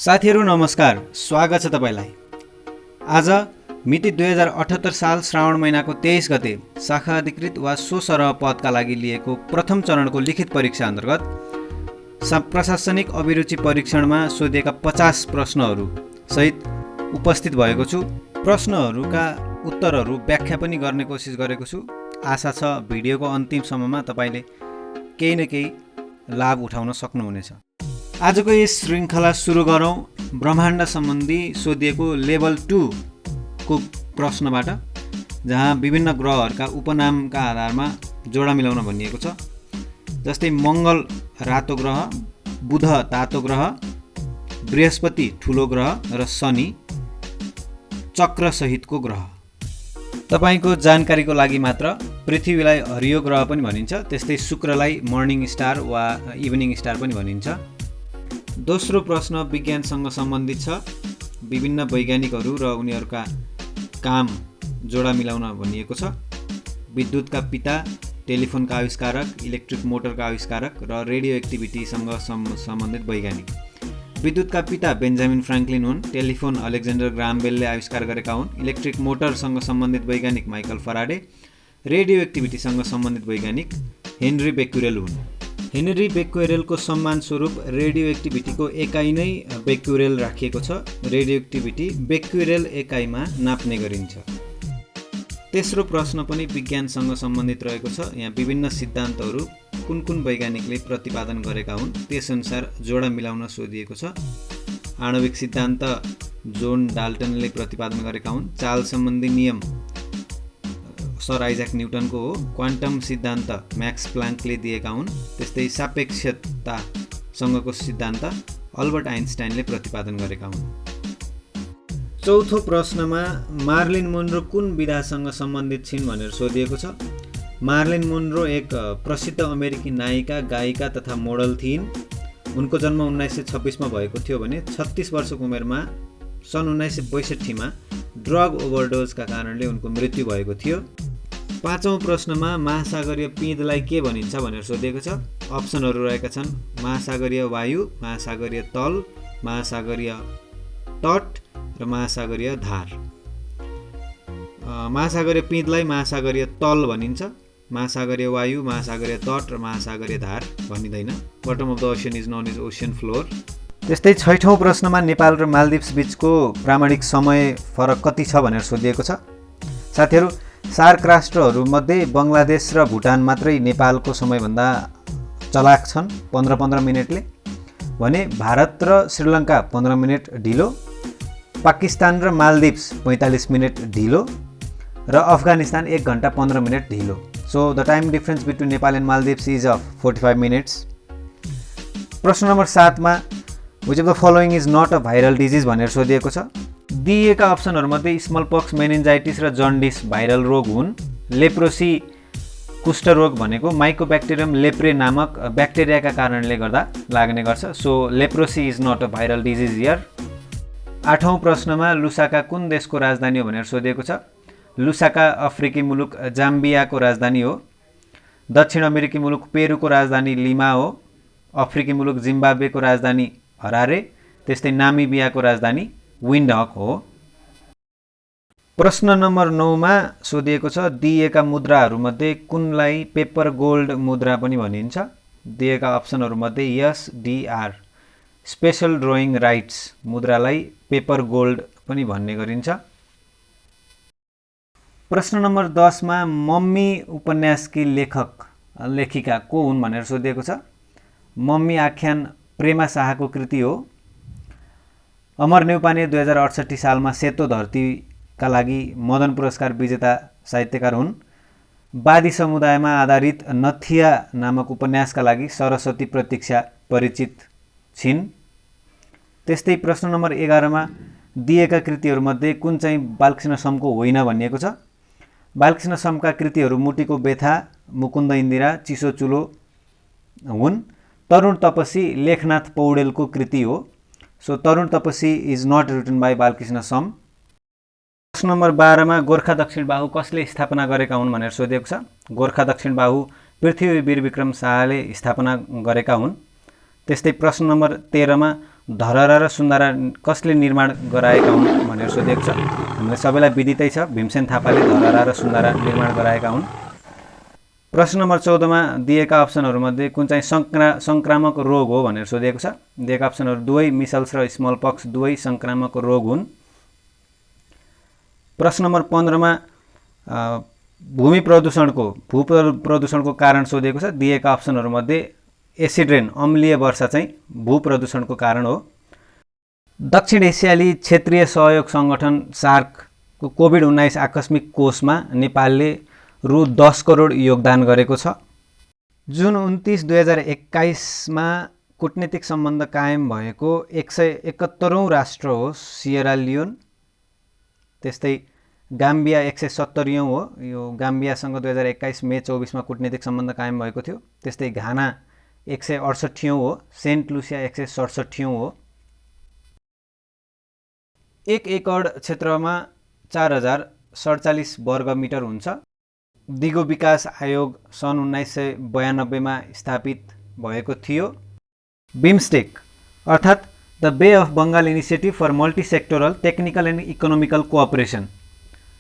साथीहरू नमस्कार, स्वागत छ तपाईलाई। आज मिति 2078 साल श्रावण महिनाको 23 गते शाखा अधिकृत वा स्वसरह पदका लागि लिएको प्रथम चरणको लिखित परीक्षा अन्तर्गत प्रशासनिक अभिरुचि परीक्षणमा सोधिएका 50 प्रश्नहरू सहित उपस्थित भएको छु। प्रश्नहरूका उत्तरहरू व्याख्या पनि गर्ने कोसिस गरेको छु। आशा छ भिडियोको अन्तिमसम्ममा तपाईले केही न केही लाभ उठाउन सक्नुहुनेछ। आजको यस श्रृङ्खला सुरु गरौँ ब्रह्माण्ड सम्बन्धी सोधिएको लेभल 2 को प्रश्नबाट, जहाँ विभिन्न ग्रहहरूका उपनामका आधारमा जोडा मिलाउन भनिएको छ। जस्तै मङ्गल रातो ग्रह, बुध तातो ग्रह, बृहस्पति ठुलो ग्रह र शनि चक्र सहितको ग्रह। तपाईको जानकारीको लागि मात्र पृथ्वीलाई हरियो ग्रह पनि भनिन्छ, त्यस्तै शुक्रलाई मर्निङ स्टार वा इभिनिङ स्टार पनि भनिन्छ। दोस्रो प्रश्न विज्ञानसँग सम्बन्धित छ। विभिन्न वैज्ञानिकहरू र उनीहरूका काम जोडा मिलाउन भनिएको छ। विद्युतका पिता, टेलिफोनका आविष्कारक, इलेक्ट्रिक मोटरका आविष्कारक र रेडियो एक्टिभिटीसँग सम्बन्धित वैज्ञानिक। विद्युतका पिता बेन्जामिन फ्राङ्कलिन हुन्। टेलिफोन अलेक्जेन्डर ग्राहम बेलले आविष्कार गरेका हुन्। इलेक्ट्रिक मोटरसँग सम्बन्धित वैज्ञानिक माइकल फराडे। रेडियो एक्टिभिटीसँग सम्बन्धित वैज्ञानिक हेनरी बेक्युरेल हुन्। हेनरी बेक्युरेलको सम्मान स्वरूप रेडियो एक्टिभिटीको एकाइ नै बेक्युरेल राखिएको छ। रेडियो एक्टिभिटी बेक्युरेल एकाइमा नाप्ने गरिन्छ। तेस्रो प्रश्न पनि विज्ञानसँग सम्बन्धित रहेको छ। यहाँ विभिन्न सिद्धान्तहरू कुन कुन वैज्ञानिकले प्रतिपादन गरेका हुन् त्यसअनुसार जोडा मिलाउन सोधिएको छ। आणविक सिद्धान्त जोन डाल्टनले प्रतिपादन गरेका हुन्। चाल सम्बन्धी नियम सर आइज्याक न्युटनको हो। क्वान्टम सिद्धान्त म्याक्स प्लाङ्कले दिएका हुन्। त्यस्तै सापेक्षतासँगको सिद्धान्त अल्बर्ट आइन्स्टाइनले प्रतिपादन गरेका हुन्। चौथो प्रश्नमा मार्लिन मोनरो कुन विधासँग सम्बन्धित छिन् भनेर सोधिएको छ। मार्लिन मोनरो एक प्रसिद्ध अमेरिकी नायिका, गायिका तथा मोडल थिइन्। उनको जन्म 1926 मा भएको थियो भने 36 वर्षको उमेरमा सन् 1962 मा ड्रग ओभरडोजका कारणले उनको मृत्यु भएको थियो। पाँचौं प्रश्नमा महासागरीय पिँधलाई के भनिन्छ भनेर सोधिएको छ। अप्सनहरू रहेका छन् महासागरीय वायु, महासागरीय तल, महासागरीय तट र महासागरीय धार। महासागरीय पिँधलाई महासागरीय तल भनिन्छ। महासागरीय वायु, महासागरीय तट र महासागरीय धार भनिँदैन। Bottom of the ocean is known as ocean floor. त्यस्तै छैठौं प्रश्नमा नेपाल र मालदिप्स बीचको प्रामाणिक समय फरक कति छ भनेर सोधिएको छ। साथीहरू, सार्क राष्ट्रहरूमध्ये बङ्गलादेश र भुटान मात्रै नेपालको समयभन्दा चलाक छन् 15-15 मिनटले भने भारत र श्रीलङ्का 15 मिनट ढिलो, पाकिस्तान र मालदिप्स 45 मिनट ढिलो र अफगानिस्तान 1 घण्टा 15 मिनट ढिलो। So the time difference between Nepal and Maldives is of 45 minutes. प्रश्न नम्बर 7 मा which of the following is not a viral disease भनेर सोधिएको छ। दिएका अप्सनहरूमध्ये स्मल पक्स, मेनिन्जाइटिस र जन्डिस भाइरल रोग हुन्। लेप्रोसी कुष्ठरोग भनेको माइकोब्याक्टेरियम लेप्रे नामक ब्याक्टेरियाका कारणले गर्दा लाग्ने गर्छ। So leprosy is not a viral disease here. आठौं प्रश्नमा लुसाका कुन देशको राजधानी हो भनेर सोधिएको छ। लुसाका अफ्रिकी मुलुक जाम्बियाको राजधानी हो। दक्षिण अमेरिकी मुलुक पेरुको राजधानी लिमा हो। अफ्रिकी मुलुक जिम्बाब्वेको राजधानी हरारे। त्यस्तै नामिबियाको राजधानी विन्डहक हो। प्रश्न नम्बर 9 मा सोधिएको छ दिएका मुद्राहरूमध्ये कुनलाई पेपर गोल्ड मुद्रा पनि भनिन्छ। दिएका अप्सनहरूमध्ये S, D, R. Special drawing rights मुद्रालाई पेपर गोल्ड पनि भन्ने गरिन्छ। प्रश्न नम्बर 10 मा मम्मी उपन्यासकी लेखिका को हुन् भनेर सोधिएको छ। मम्मी आख्यान प्रेमा शाहको कृति हो। अमर न्यौपाने 2068 सालमा सेतो धरतीका लागि मदन पुरस्कार विजेता साहित्यकार हुन्। वादी समुदायमा आधारित नथिया नामक उपन्यासका लागि सरस्वती प्रतीक्षा परिचित छिन्। त्यस्तै प्रश्न नम्बर 11 मा दिएका कृतिहरूमध्ये कुन चाहिँ बालकृष्ण समको होइन भनिएको छ। बालकृष्ण समका कृतिहरू मुटीको बेथा, मुकुन्द इन्दिरा, चिसो चुलो हुन्। तरुण तपसी लेखनाथ पौडेलको कृति हो। So Tarun Tapasi is not written by Balkrishna Sama. प्रश्न नम्बर 12 मा गोर्खा दक्षिण बाहु कसले स्थापना गरेका हुन् भनेर सोधिएको छ। गोर्खा दक्षिण बाहु पृथ्वी वीर विक्रम शाहले स्थापना गरेका हुन्। त्यस्तै प्रश्न नम्बर 13 मा धरहरा र सुन्धारा कसले निर्माण गराएका हुन् भनेर सोधिएको छ। हामीलाई सबैलाई विदितै छ, भीमसेन थापाले धरहरा र सुन्धारा निर्माण गराएका हुन्। प्रश्न नम्बर 14 मा दिएका अप्सनहरूमध्ये कुन चाहिँ संक्रामक रोग हो भनेर सोधिएको छ। दिएका अप्सनहरू दुवै मिसल्स र स्मल पक्स दुवै संक्रामक रोग हुन्। प्रश्न नम्बर 15 मा भू प्रदूषणको कारण सोधिएको छ। दिएका अप्सनहरूमध्ये एसिड रेन अम्लीय वर्षा चाहिँ भू प्रदूषणको कारण हो। दक्षिण एसियाली क्षेत्रीय सहयोग सङ्गठन सार्कको कोभिड-19 आकस्मिक कोषमा नेपालले रु 10 करोड योगदान गरेको छ। जुन 29, 2021 मा कूटनीतिक सम्बन्ध कायम भएको 171औं राष्ट्र हो सिएरा लियोन। त्यस्तै गाम्बिया 170औं हो। यो गाम्बियासँग 2021 मे 24 मा कूटनीतिक सम्बन्ध कायम भएको थियो। त्यस्तै घाना 168औं हो। सेन्ट लुसिया 167औं हो। 1 एकड क्षेत्रमा 4047 वर्ग मिटर हुन्छ। दिगो विकास आयोग सन् 1992 मा स्थापित भएको थियो। बिमस्टेक अर्थात् the bay of Bengal initiative for multi sectoral technical and economical cooperation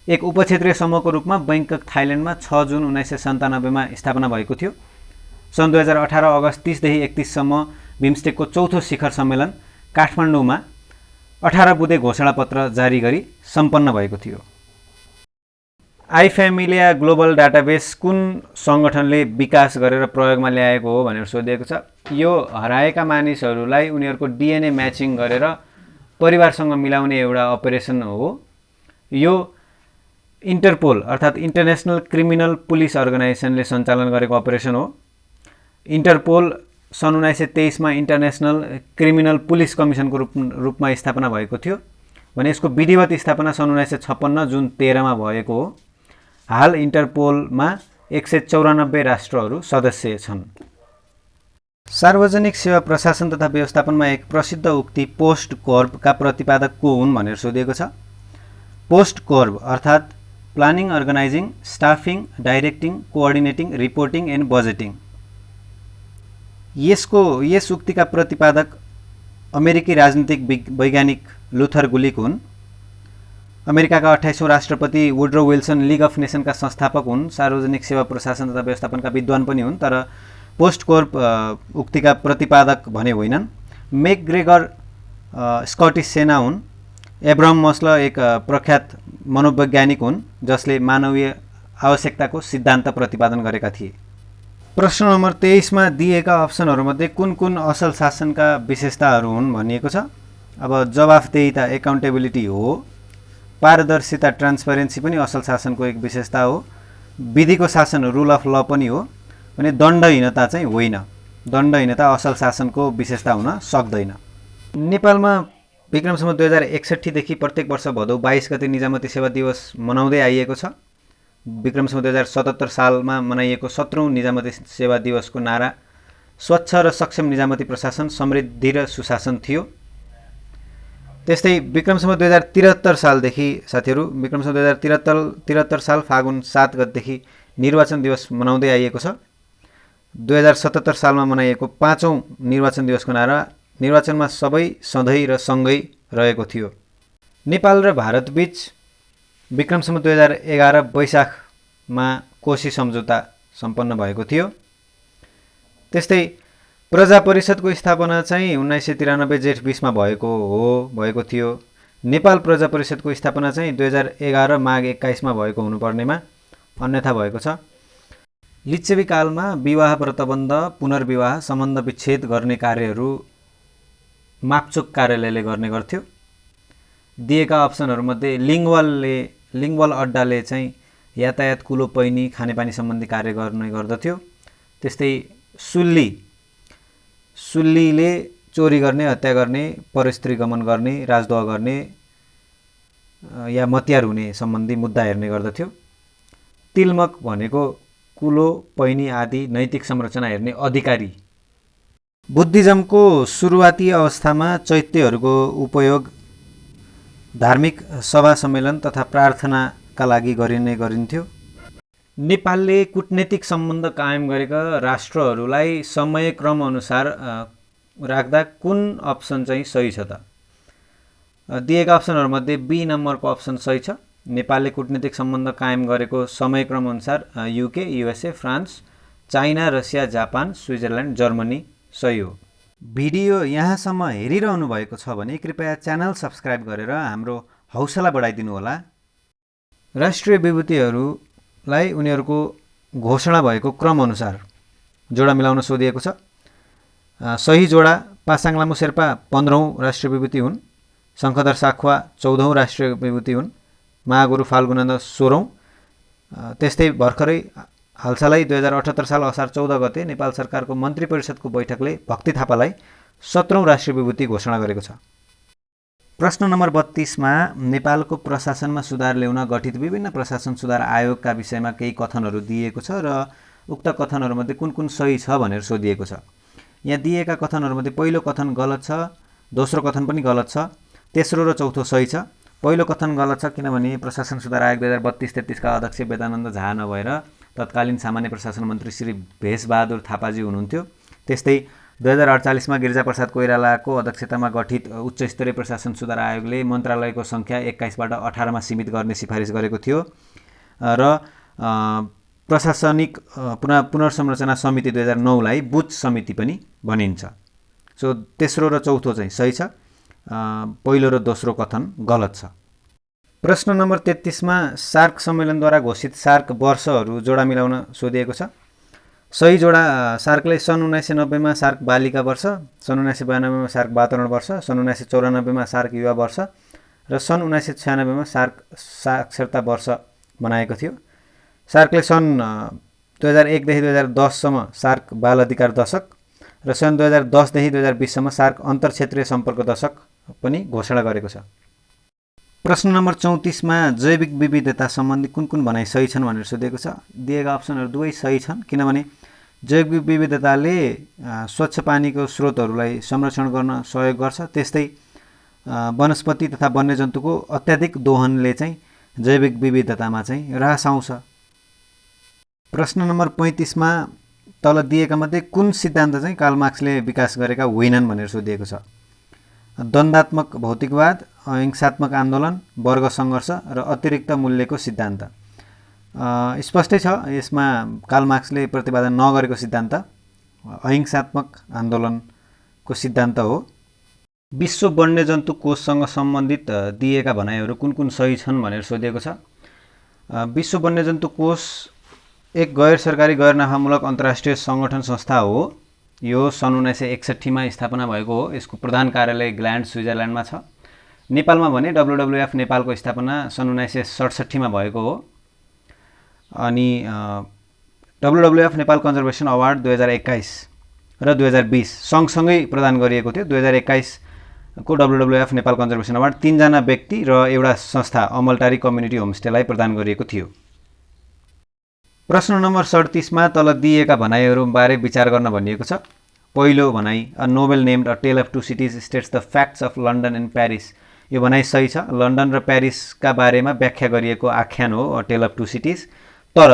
एक उपक्षेत्रीय समूहको रूपमा बैङ्कक थाइल्यान्डमा 6 जुन 1997 मा स्थापना भएको थियो। सन् 2018 अगस्त 30 देखि 31 सम्म बिमस्टेकको चौथो शिखर सम्मेलन काठमाडौँमा 18 बुँदे घोषणापत्र जारी गरी सम्पन्न भएको थियो। आइफेमिलिया ग्लोबल डाटाबेस कुन सङ्गठनले विकास गरेर प्रयोगमा ल्याएको हो भनेर सोधिएको छ। यो हराएका मानिसहरूलाई उनीहरूको डिएनए म्याचिङ गरेर परिवारसँग मिलाउने एउटा अपरेसन हो। यो इन्टरपोल अर्थात् इन्टरनेसनल क्रिमिनल पुलिस अर्गनाइजेसनले सञ्चालन गरेको अपरेसन हो। इन्टरपोल सन् 1923 मा इन्टरनेसनल क्रिमिनल पुलिस कमिसनको रूपमा स्थापना भएको थियो भने यसको विधिवत स्थापना सन् 1956 जुन 13 मा भएको हो। हाल इन्टरपोलमा 194 राष्ट्रहरू सदस्य छन्। सार्वजनिक सेवा प्रशासन तथा व्यवस्थापनमा एक प्रसिद्ध उक्ति पोस्ट कोर्बका प्रतिपादक को हुन् भनेर सोधिएको छ। पोस्ट कोर्ब अर्थात् planning, organizing, staffing, directing, coordinating, reporting and budgeting. यस उक्तिका प्रतिपादक अमेरिकी राजनीतिक वैज्ञानिक लुथर गुलिक हुन्। अमेरिकाका 28औं राष्ट्रपति वुड्रो विल्सन लिग अफ नेसनका संस्थापक हुन्। सार्वजनिक सेवा प्रशासन तथा व्यवस्थापनका विद्वान पनि हुन्, तर पोस्ट कोर्ब उक्तिका प्रतिपादक भने होइनन्। मेकग्रेगर स्कटिस सेना हुन्। एब्राहम मस्लो एक प्रख्यात मनोवैज्ञानिक हुन् जसले मानवीय आवश्यकताको सिद्धान्त प्रतिपादन गरेका थिए। प्रश्न नम्बर 23 मा दिएका अप्सनहरूमध्ये कुन कुन असल शासनका विशेषताहरू हुन् भनिएको छ। अब जवाफदेहिता एकाउन्टेबिलिटी हो। पारदर्शिता ट्रान्सपरेन्सी पनि असल शासनको एक विशेषता हो। विधिको शासन रुल अफ ल पनि हो भने दण्डहीनता चाहिँ होइन। दण्डहीनता असल शासनको विशेषता हुन सक्दैन। नेपालमा विक्रम सम्वत 2061 देखि प्रत्येक वर्ष भदौ 22 गते निजामती सेवा दिवस मनाउँदै आइएको छ। विक्रम सम्वत 2077 सालमा मनाइएको 17औं निजामती सेवा दिवसको नारा स्वच्छ र सक्षम निजामती प्रशासन, समृद्धि र सुशासन थियो। त्यस्तै विक्रम सम्वत 2073 सालदेखि साथीहरू विक्रम सम्वत 2073 साल फागुन 7 गतेदेखि निर्वाचन दिवस मनाउँदै आइएको छ। 2077 सालमा मनाइएको 5औं निर्वाचन दिवसको नारा निर्वाचनमा सबै सधैँ र सँगै रहेको थियो। नेपाल र भारतबीच विक्रम सम्वत 2011 वैशाखमा कोशी सम्झौता सम्पन्न भएको थियो। त्यस्तै प्रजा परिषदको स्थापना चाहिँ 1993 जेठ 20 मा भएको थियो। नेपाल प्रजा परिषदको स्थापना चाहिँ 2011 माघ 21 मा भएको हुनुपर्नेमा अन्यथा भएको छ। लिच्छवी कालमा विवाह व्रतबन्ध, पुनर्विवाह, सम्बन्ध विच्छेद गर्ने कार्यहरू मापचोक कार्यालयले गर्ने गर्थ्यो। दिएका अप्सनहरूमध्ये लिङ्गवल अड्डाले चाहिँ यातायात, कुलो, पैनी, खानेपानी सम्बन्धी कार्य गर्ने गर्दथ्यो। त्यस्तै सुल्लीले चोरी गर्ने, हत्या गर्ने, परस्त्री गमन गर्ने, राजद्रोह गर्ने या मतियार हुने सम्बन्धी मुद्दा हेर्ने गर्दथ्यो। तिलमक भनेको कुलो, पैनी आदि नैतिक संरचना हेर्ने अधिकारी। बुद्धिज्मको सुरुवाती अवस्थामा चैत्यहरूको उपयोग धार्मिक सभा सम्मेलन तथा प्रार्थनाका लागि गरिन्थ्यो। नेपालले कूटनीतिक सम्बन्ध कायम गरेका राष्ट्रहरूलाई समयक्रम अनुसार राख्दा कुन अप्सन चाहिँ सही छ त? दिएका अप्सनहरूमध्ये बी नम्बरको अप्सन सही छ। नेपालले कूटनीतिक सम्बन्ध कायम गरेको समयक्रम अनुसार UK, USA, France, China, Russia, Japan, Switzerland, Germany सही हो। भिडियो यहाँसम्म हेरिरहनु भएको छ भने कृपया च्यानल सब्स्क्राइब गरेर हाम्रो हौसला बढाइदिनु होला। राष्ट्रिय विभूतिहरूलाई उनीहरूको घोषणा भएको क्रम अनुसार जोडा मिलाउन सोधिएको छ। सही जोडा पासाङ लामो शेर्पा 15औं राष्ट्रिय विभूति हुन्, शङ्खधर साखुवा 14औं राष्ट्रिय विभूति हुन्, महागुरु फाल्गुनन्द 16औं। त्यस्तै भर्खरै हालसालै 2078 साल असार 14 गते नेपाल सरकारको मन्त्री परिषदको बैठकले भक्ति थापालाई 17औं राष्ट्रिय विभूति घोषणा गरेको छ। प्रश्न नम्बर 32 मा नेपालको प्रशासनमा सुधार ल्याउन गठित विभिन्न प्रशासन सुधार आयोगका विषयमा केही कथनहरू दिएको छ र उक्त कथनहरूमध्ये कुन कुन सही छ भनेर सोधिएको छ। यहाँ दिएका कथनहरूमध्ये पहिलो कथन गलत छ, दोस्रो कथन पनि गलत छ, तेस्रो र चौथो सही छ। पहिलो कथन गलत छ किनभने प्रशासन सुधार आयोग 2032-33 का अध्यक्ष वेदानन्द झा नभएर तत्कालीन सामान्य प्रशासन मन्त्री श्री भेषबहादुर थापाजी हुनुहुन्थ्यो। त्यस्तै 2048 मा गिरिजाप्रसाद कोइरालाको अध्यक्षतामा गठित उच्च स्तरीय प्रशासन सुधार आयोगले मन्त्रालयको सङ्ख्या 21 बाट 18 मा सीमित गर्ने सिफारिस गरेको थियो र प्रशासनिक पुनर्संरचना समिति 2009 लाई बुच समिति पनि भनिन्छ। सो तेस्रो र चौथो चाहिँ सही छ, पहिलो र दोस्रो कथन गलत छ। प्रश्न नम्बर 33 मा सार्क सम्मेलनद्वारा घोषित सार्क वर्षहरू जोडा मिलाउन सोधिएको छ। सही जोडा सार्कले सन् 1990 मा सार्क बालिका वर्ष, सन् 1992 मा सार्क वातावरण वर्ष, सन् 1994 मा सार्क युवा वर्ष र सन् 1996 मा सार्क साक्षरता वर्ष बनाएको थियो। सार्कले सन् 2001 देखि 2010 सम्म सार्क बाल अधिकार दशक र सन् 2010 देखि 2020 सम्म सार्क अन्तर्क्षेत्रीय सम्पर्क दशक पनि घोषणा गरेको छ। प्रश्न नम्बर 34 मा जैविक विविधता सम्बन्धी कुन कुन भनाइ सही छन् भनेर सोधिएको छ। दिएका अप्सनहरू दुवै सही छन् किनभने जैविक विविधताले स्वच्छ पानीको स्रोतहरूलाई संरक्षण गर्न सहयोग गर्छ। त्यस्तै वनस्पति तथा वन्यजन्तुको अत्याधिक दोहनले चाहिँ जैविक विविधतामा चाहिँ ह्रास आउँछ। प्रश्न नम्बर 35 मा तल दिएका मध्ये कुन सिद्धान्त चाहिँ कार्ल मार्क्सले विकास गरेका होइनन् भनेर सोधिएको छ। द्वन्द्वात्मक भौतिकवाद, अहिंसात्मक आन्दोलन, वर्ग सङ्घर्ष र अतिरिक्त मूल्यको सिद्धान्त। स्पष्टै छ यसमा कार्ल मार्क्सले प्रतिपादन नगरेको सिद्धान्त अहिंसात्मक आन्दोलनको सिद्धान्त हो। विश्व वन्यजन्तु कोषसँग सम्बन्धित दिएका भनाइहरू कुन कुन सही छन् भनेर सोधिएको छ। विश्व वन्यजन्तु कोष एक गैर सरकारी गैर नाफामूलक अन्तर्राष्ट्रिय सङ्गठन संस्था हो। यो सन् 1961 मा स्थापना भएको हो। यसको प्रधान कार्यालय ग्ल्यान्ड, स्विजरल्यान्डमा छ। नेपालमा भने WWF नेपालको स्थापना सन् 1967 मा भएको हो। अनि WWF नेपाल कन्जर्भेसन अवार्ड 2021 र 2020 सँगसँगै प्रदान गरिएको थियो। 2021 को WWF नेपाल कन्जर्भेसन अवार्ड 3 जना व्यक्ति र एउटा संस्था अमलटारी कम्युनिटी होमस्टेलाई प्रदान गरिएको थियो। प्रश्न नम्बर 37 मा तल दिएका भनाइहरू बारे विचार गर्न भनिएको छ। पहिलो भनाइ a novel named a tale of two cities states the facts of London and Paris. यो भनाइ सही छ। लन्डन र प्यारिसका बारेमा व्याख्या गरिएको आख्यान हो a tale of two cities. तर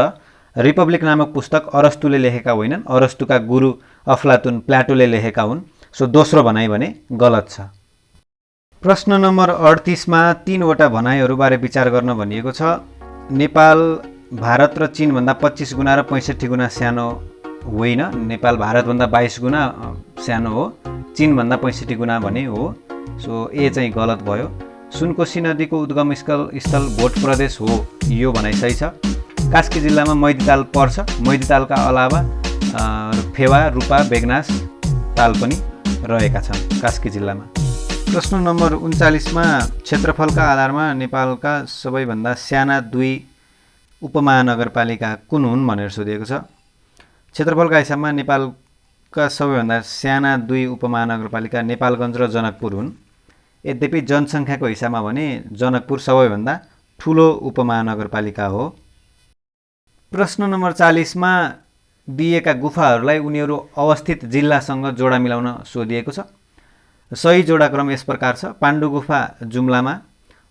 रिपब्लिक नामक पुस्तक अरस्तुले लेखेका होइनन्। अरस्तुका गुरु अफलातुन प्लाटोले लेखेका हुन्। सो दोस्रो भनाइ भने गलत छ। प्रश्न नम्बर 38 मा 3 वटा भनाइहरूबारे विचार गर्न भनिएको छ। नेपाल भारत र चीनभन्दा 25 गुणा र 65 गुणा सानो होइन। नेपाल भारतभन्दा 22 गुणा सानो हो। चीनभन्दा 65 गुणा भने हो। सो ए चाहिँ गलत भयो। सुनकोशी नदीको उद्गम स्थल भोट प्रदेश हो। यो भनाइ सही छ। कास्की जिल्लामा मैदीताल पर्छ। मैदीतालका अलावा फेवा, रूपा, बेगनास ताल पनि रहेका छन् कास्की जिल्लामा। प्रश्न नम्बर 39 मा क्षेत्रफलका आधारमा नेपालका सबैभन्दा साना 2 उपमहानगरपालिका कुन हुन् भनेर सोधिएको छ। क्षेत्रफलका हिसाबमा नेपालका सबैभन्दा साना 2 उपमहानगरपालिका नेपालगञ्ज र जनकपुर हुन्। यद्यपि जनसङ्ख्याको हिसाबमा भने जनकपुर सबैभन्दा ठुलो उपमहानगरपालिका हो। प्रश्न नम्बर 40 मा दिएका गुफाहरूलाई उनीहरू अवस्थित जिल्लासँग जोडा मिलाउन सोधिएको छ। सही जोडाक्रम यस प्रकार छ। पाण्डु गुफा जुम्लामा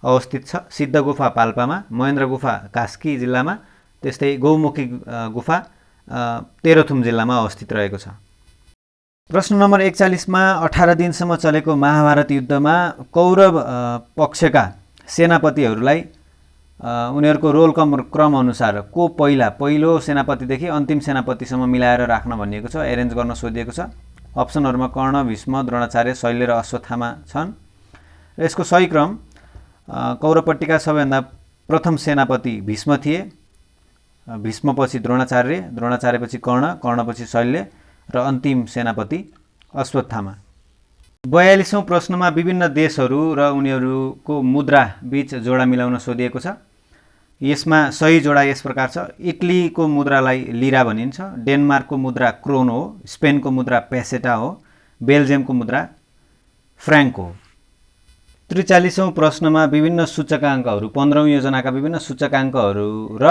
अवस्थित छ, सिद्ध गुफा पाल्पामा, महेन्द्र गुफा कास्की जिल्लामा, त्यस्तै गौमुखी गुफा तेह्रथुम जिल्लामा अवस्थित रहेको छ। प्रश्न नम्बर 41 मा 18 दिनसम्म चलेको महाभारत युद्धमा कौरव पक्षका सेनापतिहरूलाई उनीहरूको रोल क्रम अनुसार को पहिलो सेनापतिदेखि अन्तिम सेनापतिसम्म मिलाएर राख्न भनिएको छ, एरेन्ज गर्न सोधिएको छ। अप्सनहरूमा कर्ण, भीष्म, द्रोणाचार्य, शल्य र अश्वत्थामा छन्। र यसको सही क्रम कौरवपट्टिका सबैभन्दा प्रथम सेनापति भीष्म थिए, भीष्मपछि द्रोणाचार्य, द्रोणाचार्यपछि कर्ण, कर्णपछि शल्य र अन्तिम सेनापति अश्वत्थामा। 42औं प्रश्नमा विभिन्न देशहरू र उनीहरूको मुद्रा बीच जोडा मिलाउन सोधिएको छ। यसमा सही जोडा यस प्रकार छ। इटलीको मुद्रालाई लिरा भनिन्छ, डेनमार्कको मुद्रा क्रोन हो, स्पेनको मुद्रा पेसेटा हो, बेल्जियमको मुद्रा फ्र्याङ्क हो। 43औं प्रश्नमा विभिन्न सूचकाङ्कहरू 15औं योजनाका विभिन्न सूचकाङ्कहरू र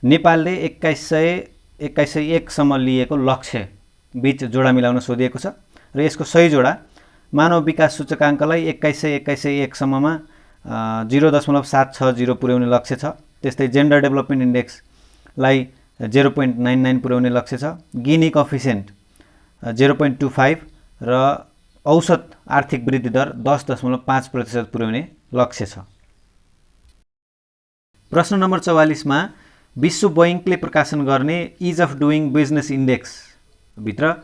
नेपालले 2101 सम्म लिएको लक्ष्य बीच जोडा मिलाउन सोधिएको छ र यसको सही जोडा मानव विकास सूचकाङ्कलाई 2101 सम्ममा 0.760 पुर्याउने लक्ष्य छ। त्यस्तै जेन्डर डेभलपमेन्ट इन्डेक्सलाई 0.99 पुर्याउने लक्ष्य छ। गिनी कोएफिसिएन्ट 0.25 र औसत आर्थिक वृद्धि दर 10.5% पुर्याउने लक्ष्य छ। प्रश्न नम्बर 44 मा विश्व बैंकले प्रकाशन गर्ने ease of doing business index भित्र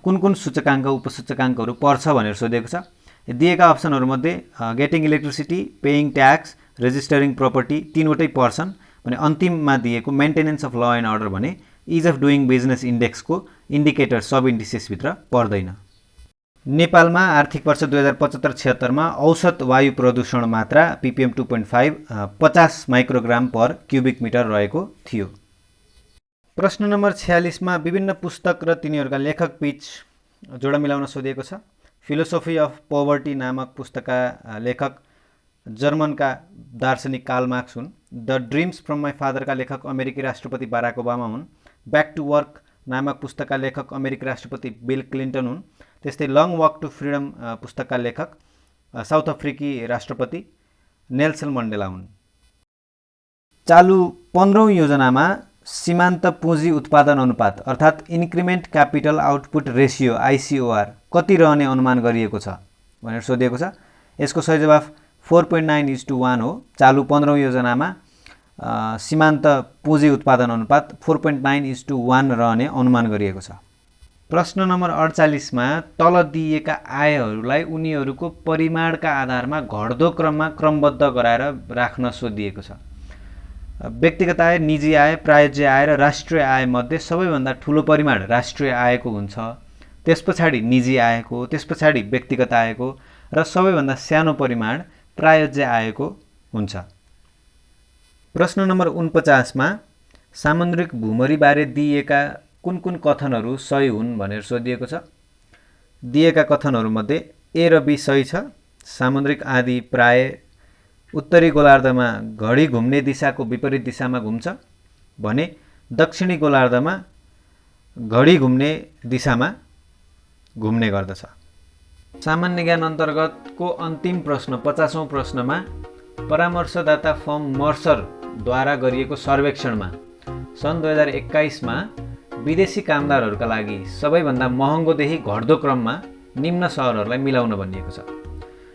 कुन सूचकाङ्क उपसूचकाङ्कहरू पर्छ भनेर सोधेको छ। दिएका अप्सनहरूमध्ये getting electricity, paying tax, registering property तीनवटै पर्छन् भने अन्तिममा दिएको maintenance of law and order भने इज अफ डुइङ बिजनेस इन्डेक्सको इन्डिकेटर सब इन्डिसेसभित्र पर्दैन। नेपालमा आर्थिक वर्ष 2075-76 मा औसत वायु प्रदूषण मात्रा ppm 2.5 50 microgram per cubic metre रहेको थियो। प्रश्न नम्बर 46 मा विभिन्न पुस्तक र तिनीहरूका लेखक बीच जोडा मिलाउन सोधिएको छ। फिलोसोफी अफ पोभर्टी नामक पुस्तकका लेखक जर्मनका दार्शनिक कार्ल मार्क्स हुन्। द ड्रिम्स फ्रम माई फादरका लेखक अमेरिकी राष्ट्रपति बाराक ओबामा हुन्। ब्याक टु वर्क नामक पुस्तकका लेखक अमेरिकी राष्ट्रपति बिल क्लिन्टन हुन्। त्यस्तै लङ वक टु फ्रिडम पुस्तकका लेखक साउथ अफ्रिकी राष्ट्रपति नेल्सन मण्डेला हुन्। चालु 15औं योजनामा सीमान्त पुँजी उत्पादन अनुपात अर्थात् increment capital output ratio ICOR कति रहने अनुमान गरिएको छ भनेर सोधिएको छ। यसको सही जवाफ 4.9:1 हो। चालु 15औं योजनामा सीमान्त पुँजी उत्पादन अनुपात 4.9:1 रहने अनुमान गरिएको छ। प्रश्न नम्बर 48 मा तल दिएका आयहरूलाई उनीहरूको परिमाणका आधारमा घट्दो क्रममा क्रमबद्ध गराएर राख्न सोधिएको छ। व्यक्तिगत आय, निजी आय, प्रायोज्य आय र राष्ट्रिय आय मध्ये सबैभन्दा ठुलो परिमाण राष्ट्रिय आयको हुन्छ, त्यसपछाडि निजी आयको, त्यसपछाडि व्यक्तिगत आयको र सबैभन्दा सानो परिमाण प्रायोज्य आयको हुन्छ। प्रश्न नम्बर 49 मा सामुद्रिक भूमरीबारे दिएका कुन कथनहरू सही हुन् भनेर सोधिएको छ। दिएका कथनहरूमध्ये ए र बी सही छ। सामुद्रिक आँधी प्राय उत्तरी गोलार्धमा घडी घुम्ने दिशाको विपरीत दिशामा घुम्छ भने दक्षिणी गोलार्धमा घडी घुम्ने दिशामा घुम्ने गर्दछ। सामान्य ज्ञान अन्तर्गतको अन्तिम प्रश्न 50औं प्रश्नमा परामर्शदाता फर्म मर्सरद्वारा गरिएको सर्वेक्षणमा सन् 2021 मा विदेशी कामदारहरूका लागि सबैभन्दा महँगोदेखि घट्दो क्रममा निम्न सहरहरूलाई मिलाउन भनिएको छ।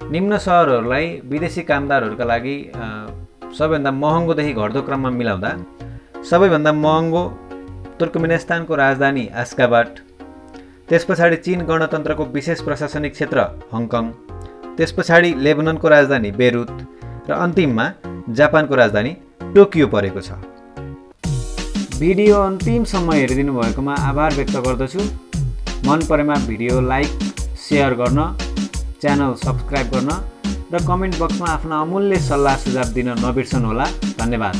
निम्न सहरहरूलाई विदेशी कामदारहरूका लागि सबैभन्दा महँगोदेखि घट्दो क्रममा मिलाउँदा सबैभन्दा महँगो तुर्कमेनिस्तानको राजधानी आस्गाबाट, त्यसपछाडि चीन गणतन्त्रको विशेष प्रशासनिक क्षेत्र हङकङ, त्यसपछाडि लेबननको राजधानी बेरुत र अन्तिममा जापानको राजधानी टोकियो परेको छ। भिडियो अन्तिमसम्म हेरिदिनु भएकोमा आभार व्यक्त गर्दछु। मन परेमा भिडियो लाइक, सेयर गर्न, च्यानल सब्स्क्राइब गर्न र कमेन्ट बक्समा आफ्ना अमूल्य सल्लाह सुझाव दिन नबिर्सनुहोला। धन्यवाद।